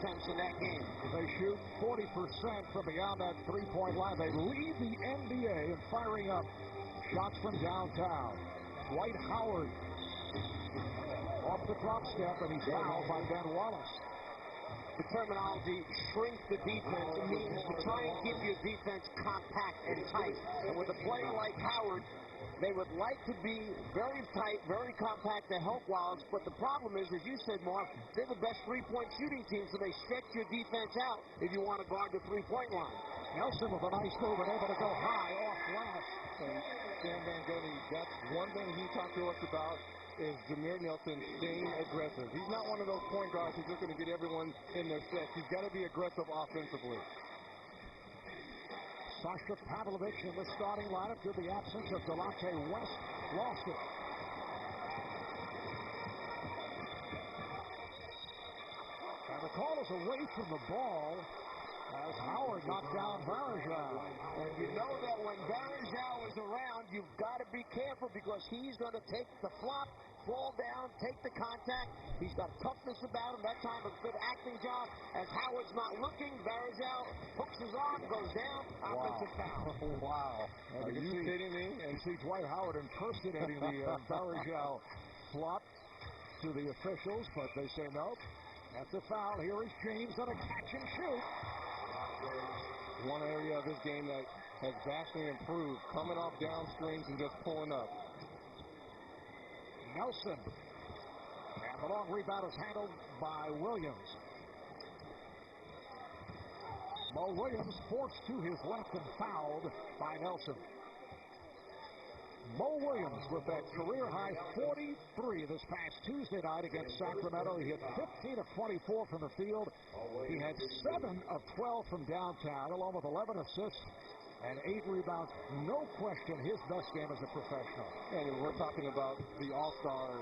defense in that game. They shoot 40% from beyond that three-point line. They lead the NBA in firing up shots from downtown. Dwight Howard off the drop step, and he's fouled by Ben Wallace. The terminology, shrink the defense, means to try and keep your defense compact and tight. And with a player like Howard, they would like to be very tight, very compact to help Wallace, but the problem is, as you said, Mark, they're the best three-point shooting team, so they stretch your defense out if you want to guard the three-point line. Nelson with a nice move and able to go high off glass. And Stan Van Gundy, that's one thing he talked to us about, is Jameer Nelson staying aggressive. He's not one of those point guards who's just going to get everyone in their sets. He's got to be aggressive offensively. Sasha Pavlovich in the starting lineup due to the absence of Delonte West. Lost it. And the call is away from the ball as Howard knocked down Varejao. And you know that when Varejao is around, you've got to be careful because he's going to take the flop, fall down, take the contact. He's got toughness about him. That time a good acting job. As Howard's not looking, Varejao hooks his arm, goes down, offensive foul. Wow. Are you kidding me? And you see Dwight Howard impersonating the Varejao flop to the officials, but they say no. That's a foul. Here is James on a catch and shoot. One area of this game that has vastly improved, coming off downstreams and just pulling up. Nelson. And the long rebound is handled by Williams. Mo Williams forced to his left and fouled by Nelson. Mo Williams with that career-high 43 this past Tuesday night against Sacramento. He hit 15 of 24 from the field. He had 7 of 12 from downtown, along with 11 assists and 8 rebounds. No question his best game as a professional. And we're talking about the All-Star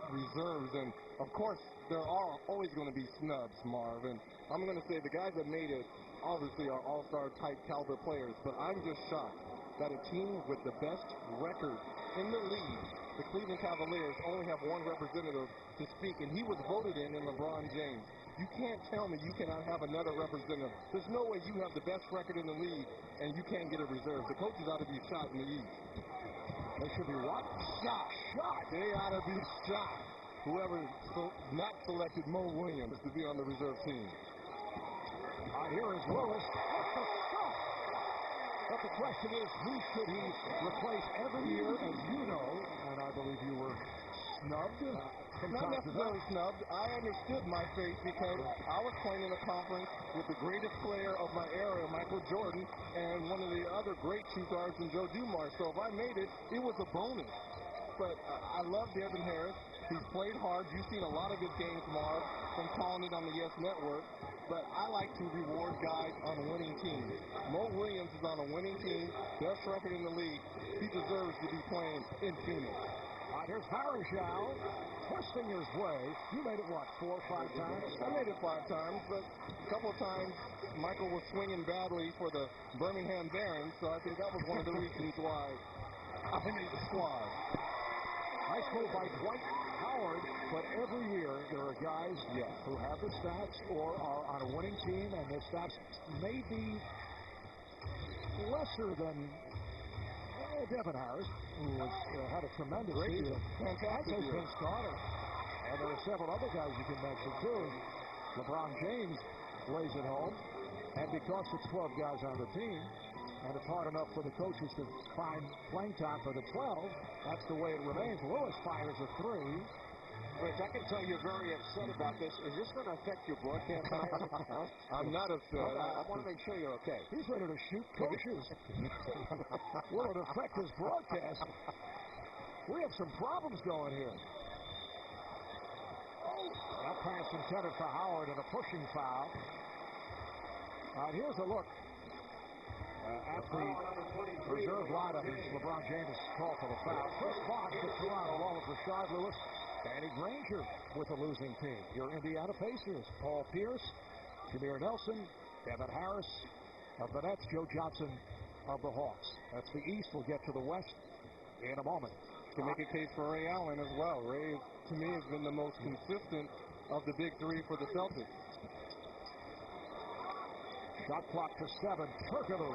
reserves, and of course there are always going to be snubs, Marv, and I'm going to say the guys that made it obviously are All-Star type caliber players, but I'm just shocked that a team with the best record in the league, the Cleveland Cavaliers, only have one representative to speak, and he was voted in LeBron James. You can't tell me you cannot have another representative. There's no way you have the best record in the league and you can't get a reserve. The coaches ought to be shot in the East. They should be what? Shot. They ought to be shot. Whoever not selected Mo Williams to be on the reserve team. Here is Lewis. What the shot? But the question is, who should he replace every year? As you know, and I believe you were snubbed. Not necessarily snubbed. I understood my fate because I was playing in a conference with the greatest player of my era, Michael Jordan, and one of the other great two guards in Joe Dumars. So if I made it, it was a bonus. But I love Devin Harris. He's played hard. You've seen a lot of his games, Marv, from calling it on the Yes Network. But I like to reward guys on winning teams. Mo Williams is on a winning team, best record in the league. He deserves to be playing in Phoenix. Here's Varejao twisting his way. You made it, what, 4 or 5 times? I made it 5 times, but a couple of times Michael was swinging badly for the Birmingham Barons, so I think that was one of the reasons why I made the squad. Nice move by Dwight Howard, but every year there are guys who have the stats or are on a winning team, and their stats may be lesser than Devin Harris, who had a tremendous season. Fantastic year. Been started. And there are several other guys you can mention, too. LeBron James lays it home, and because it's 12 guys on the team, and it's hard enough for the coaches to find playing time for the 12, that's the way it remains. Lewis fires a 3. Rich, I can tell you're very upset about this. Is this going to affect your broadcast? I'm not upset. I want to make sure you're okay. He's ready to shoot coaches. Will it affect his broadcast? We have some problems going here. That pass intended for Howard and a pushing foul. Here's a look at the reserve lineup. LeBron James called for the foul. Chris Bosh gets around along with Rashard Lewis. Danny Granger with the losing team. Your Indiana Pacers. Paul Pierce, Jameer Nelson, Devin Harris of the Nets, Joe Johnson of the Hawks. That's the East. We'll get to the West in a moment. To make a case for Ray Allen as well. Ray, to me, has been the most consistent of the big three for the Celtics. Shot clock to 7. Turkoglu,